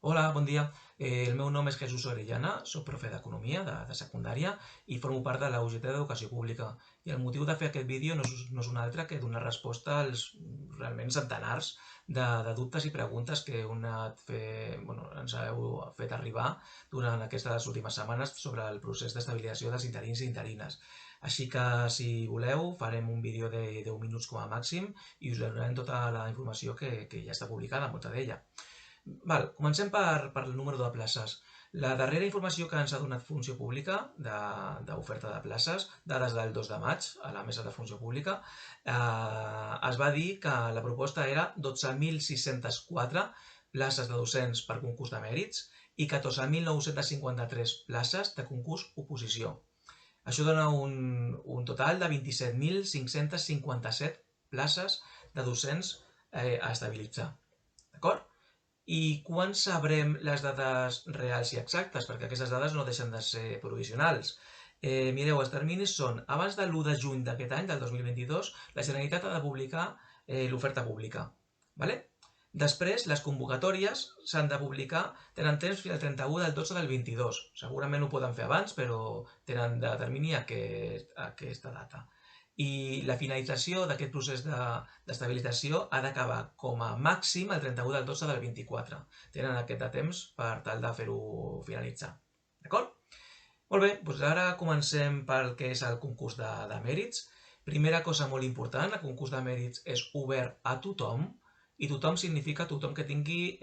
Hola, bon dia. El meu nom és Jesús Orellana, soc profe d'Economia de secundària i formo part de la UGT d'Educació Pública. I el motiu de fer aquest vídeo no és un altre que donar resposta als realment centenars de dubtes i preguntes que ens heu fet arribar durant aquestes últimes setmanes sobre el procés d'estabilització dels interins i interines. Així que, si voleu, farem un vídeo de 10 minuts com a màxim i us donarem tota la informació que ja està publicada, molta d'ella. Comencem per el número de places. La darrera informació que ens ha donat Funció Pública d'oferta de places, dades del 2 de maig, a la Mesa de Funció Pública, es va dir que la proposta era 12.604 places de docents per concurs de mèrits i 14.953 places de concurs oposició. Això dona un total de 27.557 places de docents a estabilitzar. D'acord? I quan sabrem les dades reals i exactes? Perquè aquestes dades no deixen de ser provisionals. Mireu, els terminis són, abans de l'1 de juny d'aquest any, del 2022, la Generalitat ha de publicar l'oferta pública. Vale? Després, les convocatòries s'han de publicar, tenen temps fins al 31 del 12 del 22. Segurament ho poden fer abans, però tenen de termini aquesta data. I la finalització d'aquest procés d'estabilització ha d'acabar com a màxim el 31 del 12 del 24. Tenen aquest de temps per tal de fer-ho finalitzar. D'acord? Molt bé, doncs ara comencem pel que és el concurs de mèrits. Primera cosa molt important, el concurs de mèrits és obert a tothom, i tothom significa tothom que tingui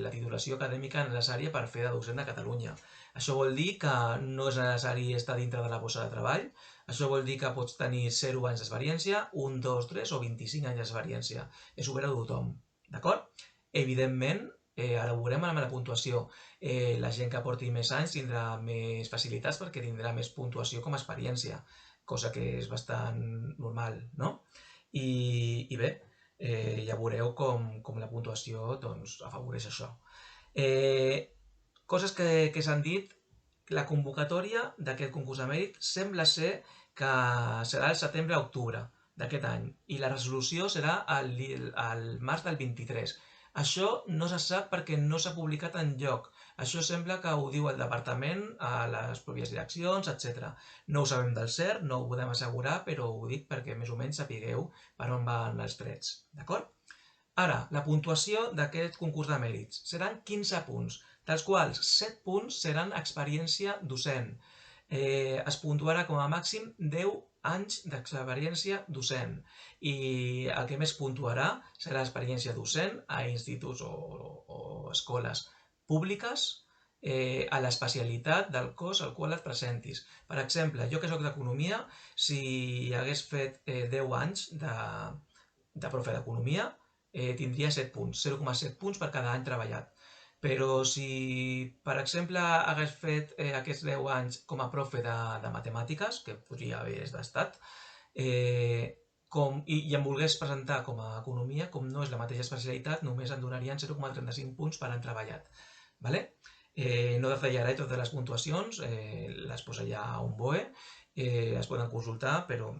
la titulació acadèmica necessària per fer de docent de Catalunya. Això vol dir que no és necessari estar dintre de la bossa de treball, això vol dir que pots tenir 0 anys d'experiència, 1, 2, 3 o 25 anys d'experiència. És obert a tothom, d'acord? Evidentment, ara ho veurem amb la puntuació. La gent que porti més anys tindrà més facilitats perquè tindrà més puntuació com a experiència, cosa que és bastant normal, no? I bé, ja veureu com la puntuació doncs, afavoreix això. Coses que s'han dit, la convocatòria d'aquest concurs de mèrit sembla ser que serà el setembre-octubre d'aquest any i la resolució serà al març del 23. Això no se sap perquè no s'ha publicat enlloc. Això sembla que ho diu el departament a les pròpies direccions, etc. No ho sabem del cert, no ho podem assegurar, però ho dic perquè més o menys sapigueu per on van els trets. D'acord? Ara, la puntuació d'aquest concurs de mèrits seran 15 punts, dels quals 7 punts seran experiència docent. Es puntuarà com a màxim 10 anys d'experiència docent i el que més puntuarà serà experiència docent a instituts o escoles públiques a l'especialitat del cos al qual et presentis. Per exemple, jo que soc d'Economia, si hagués fet 10 anys de profe d'Economia, tindria 7 punts, 0,7 punts per cada any treballat. Però si, per exemple, hagués fet aquests 10 anys com a profe de matemàtiques, que podria haver estat, i em volgués presentar com a economia, com no és la mateixa especialitat, només em donarien 0,35 punts per any treballat. Vale? No detallaré totes les puntuacions, les posa ja a un BOE, es poden consultar, però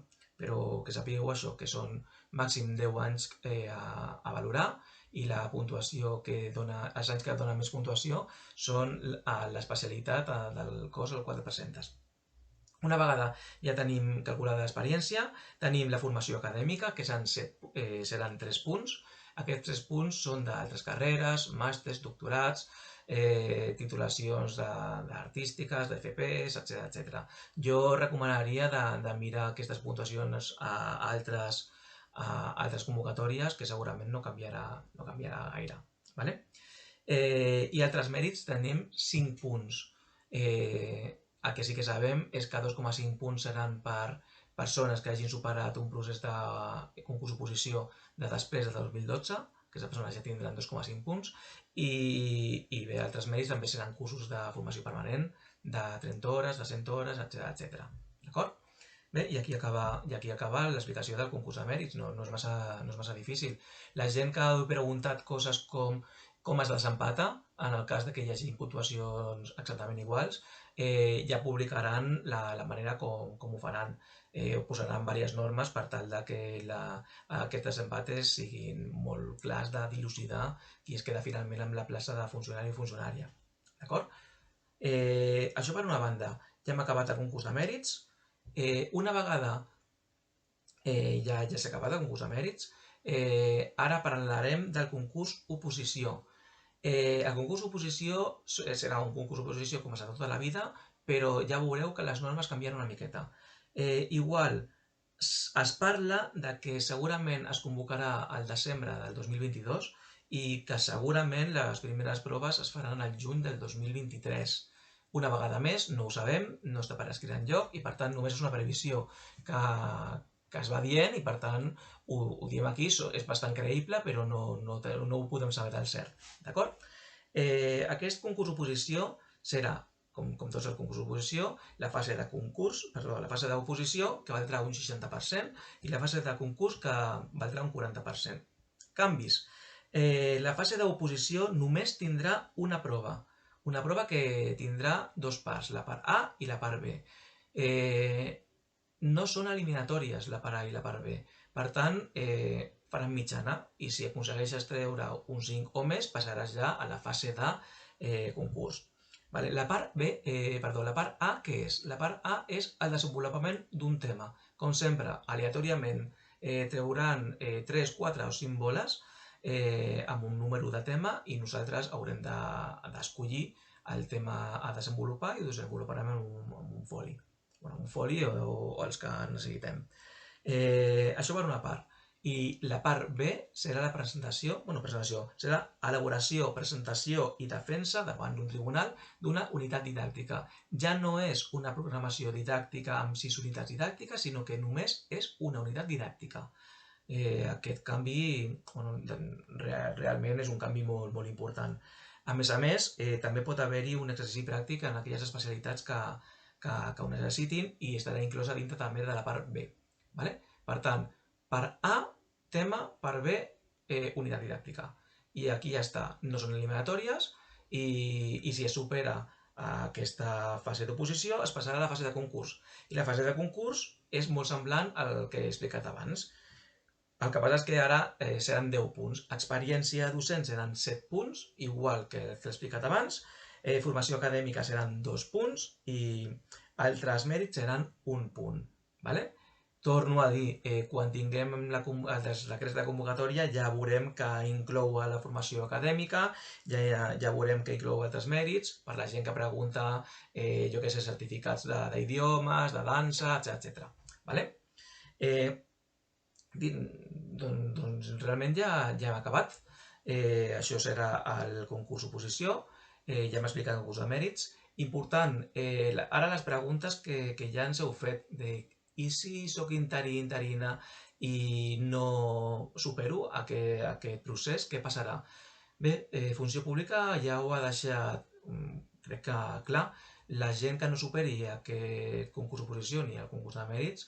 que sapigueu això, que són màxim 10 anys a valorar i la puntuació que dona, els anys que donen més puntuació són l'especialitat del cos al qual et presentes. Una vegada ja tenim calculada l'experiència, tenim la formació acadèmica, que seran 3 punts. Aquests 3 punts són d'altres carreres, màsters, doctorats, titulacions d'artístiques, d'FPs, etc. Jo recomanaria de mirar aquestes puntuacions a altres convocatòries, que segurament no canviarà gaire. Vale? I altres mèrits tenim 5 punts. El que sí que sabem és que 2,5 punts seran per persones que hagin superat un procés de concurs-oposició de després de 2012, que aquestes persones ja tindran 2,5 punts, i bé, altres mèrits també seran cursos de formació permanent de 30 hores, de 100 hores, etc. D'acord? Bé, i aquí acaba l'explicació del concurs de mèrits, no és massa difícil. La gent que ha preguntat coses com es desempata en el cas que hi hagi puntuacions exactament iguals, ja publicaran la manera com ho faran. Posaran diverses normes per tal que aquests desempates siguin molt clars de dilucidar qui es queda finalment amb la plaça de funcionari o funcionària. D'acord? Això per una banda. Ja hem acabat el concurs de mèrits. Una vegada ja s'ha acabat el concurs de mèrits, ara parlarem del concurs oposició. El concurs oposició serà un concurs oposició com serà tota la vida, però ja veureu que les normes canvien una miqueta. Igual es parla de que segurament es convocarà al desembre del 2022 i que segurament les primeres proves es faran al juny del 2023. Una vegada més, no ho sabem, no està per escrit enlloc i per tant només és una previsió que es va dient i per tant ho diem aquí, és bastant creïble però no ho podem saber del cert. D'acord? Aquest concurs oposició serà, com tots els concurs d'oposició, la fase d'oposició que valdrà un 60% i la fase de concurs que valdrà un 40%. Canvis. La fase d'oposició només tindrà una prova que tindrà dues parts, la part A i la part B. No són eliminatòries la part A i la part B, per tant faran mitjana i si aconsegueixes treure un 5 o més passaràs ja a la fase de concurs. La part A, què és? La part A és el desenvolupament d'un tema. Com sempre, aleatòriament trauran 3, 4 o 5 boles amb un número de tema i nosaltres haurem d'escollir el tema a desenvolupar i ho desenvoluparem en un foli. Un foli o els que necessitem. Això per una part. I la part B serà la presentació, serà elaboració, presentació i defensa davant d'un tribunal d'una unitat didàctica. Ja no és una programació didàctica amb 6 unitats didàctiques, sinó que només és una unitat didàctica. Aquest canvi realment és un canvi molt, molt important. A més, també pot haver-hi un exercici pràctic en aquelles especialitats que ho necessitin i estarà inclosa dintre també de la part B. Per tant, part A, tema, part B, unitat didàctica. I aquí ja està, no són eliminatòries i si es supera aquesta fase d'oposició es passarà a la fase de concurs. I la fase de concurs és molt semblant al que he explicat abans. El que passa és que ara seran 10 punts. Experiència docent seran 7 punts, igual que el que he explicat abans. Formació acadèmica seran 2 punts i altres mèrits seran 1 punt. Torno a dir, quan tinguem els decrets de convocatòria ja veurem que inclou la formació acadèmica, ja veurem que inclou altres mèrits, per la gent que pregunta, jo què sé, certificats d'idiomes, de dansa, etc. Doncs realment ja hem acabat. Això serà el concurs oposició, ja hem explicat el concurs de mèrits. Important, ara les preguntes que ja ens heu fet i si soc interí, interina i no supero aquest procés, què passarà? Bé, Funció Pública ja ho ha deixat, crec que clar, la gent que no superi aquest concurs d'oposició ni el concurs de mèrits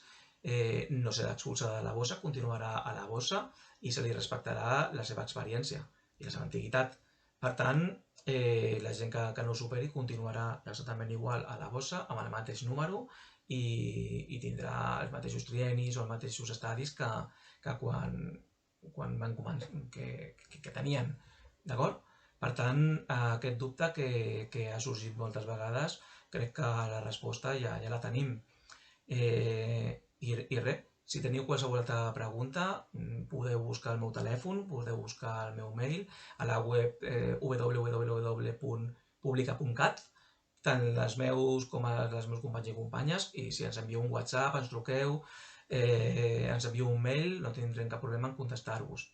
no serà expulsada de la bossa, continuarà a la bossa i se li respectarà la seva experiència i la seva antiguitat. Per tant, la gent que no ho superi continuarà exactament igual a la bossa, amb el mateix número i tindrà els mateixos trienis o els mateixos estadis que quan van començar, que tenien, d'acord? Per tant, aquest dubte que ha sorgit moltes vegades, crec que la resposta ja la tenim. I res, si teniu qualsevol altra pregunta, podeu buscar el meu telèfon, podeu buscar el meu mail a la web www.publica.cat, tant els meus com els meus companys i companyes, i si ens envieu un WhatsApp, ens truqueu, ens envieu un mail, no tindrem cap problema en contestar-vos.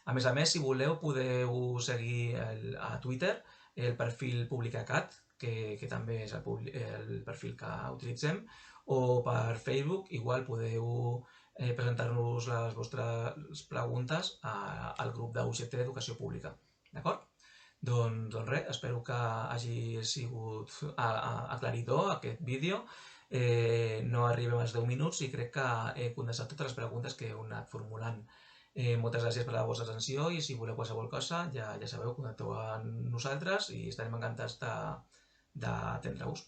A més, si voleu, podeu seguir a Twitter el perfil PublicaCat, que també és el perfil que utilitzem, o per Facebook, igual podeu presentar-nos les vostres preguntes al grup d'UGT d'Educació Pública. D'acord? Doncs res, espero que hagi sigut aclaridor aquest vídeo. No arribem als 10 minuts i crec que he contestat totes les preguntes que heu anat formulant. Moltes gràcies per la vostra atenció i si voleu qualsevol cosa ja sabeu, contacteu amb nosaltres i estarem encantats d'atendre-us.